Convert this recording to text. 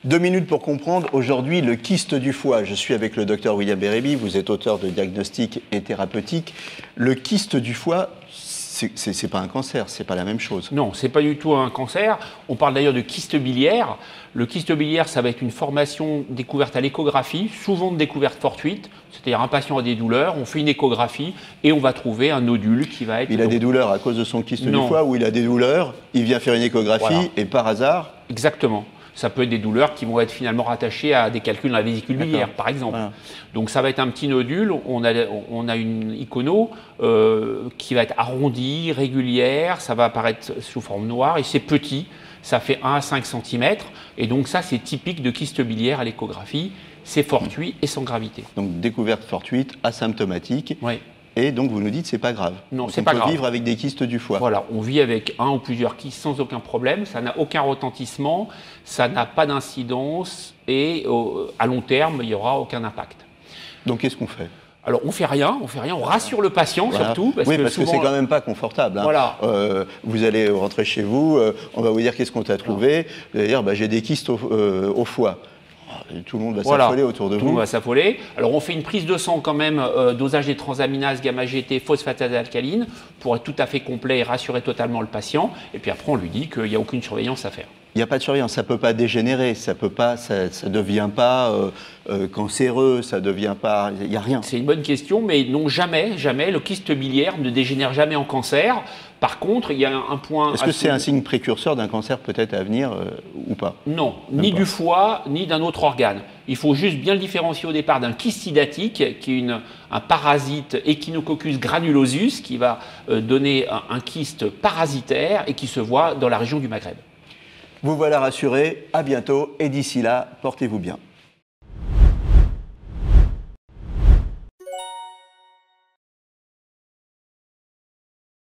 2 minutes pour comprendre aujourd'hui le kyste du foie. Je suis avec le docteur William Bérébi, vous êtes auteur de diagnostic et thérapeutique. Le kyste du foie, c'est pas un cancer, c'est pas la même chose. Non, c'est pas du tout un cancer. On parle d'ailleurs de kyste biliaire. Le kyste biliaire, ça va être une formation découverte à l'échographie, souvent de découverte fortuite. C'est-à-dire un patient a des douleurs, on fait une échographie et on va trouver un nodule qui va être... Il a des douleurs à cause de son kyste du foie ou il a des douleurs, il vient faire une échographie et par hasard... Exactement. Ça peut être des douleurs qui vont être finalement rattachées à des calculs dans la vésicule biliaire, par exemple. Voilà. Donc ça va être un petit nodule, on a une icono qui va être arrondie, régulière, ça va apparaître sous forme noire et c'est petit, ça fait 1 à 5 cm. Et donc ça, c'est typique de kyste biliaire à l'échographie, c'est fortuit et sans gravité. Donc découverte fortuite, asymptomatique. Oui. Et donc vous nous dites c'est pas grave. Non, c'est pas grave. On peut vivre avec des kystes du foie. Voilà, on vit avec un ou plusieurs kystes sans aucun problème, ça n'a aucun retentissement, ça n'a pas d'incidence et à long terme, il n'y aura aucun impact. Donc qu'est-ce qu'on fait ? Alors on fait rien, on rassure le patient surtout. Parce que c'est quand même pas confortable. Hein. Voilà. Vous allez rentrer chez vous, on va vous dire qu'est-ce qu'on t'a trouvé. Vous allez dire j'ai des kystes au foie. Tout le monde va s'affoler autour de vous. Tout le monde va s'affoler. Alors on fait une prise de sang quand même, dosage des transaminases, gamma-GT, phosphatase alcaline, pour être tout à fait complet et rassurer totalement le patient. Et puis après on lui dit qu'il n'y a aucune surveillance à faire. Il n'y a pas de surveillance, ça ne peut pas dégénérer, ça ne devient pas cancéreux, ça ne devient pas... Il n'y a rien. C'est une bonne question, mais non, jamais, le kyste biliaire ne dégénère jamais en cancer. Par contre, il y a un point... Est-ce que c'est un signe précurseur d'un cancer peut-être à venir ou pas? Non, ni du foie, ni d'un autre organe. Il faut juste bien le différencier au départ d'un kyste hydatique, qui est un parasite Echinococcus granulosus, qui va donner un kyste parasitaire et qui se voit dans la région du Maghreb. Vous voilà rassuré, à bientôt et d'ici là, portez-vous bien.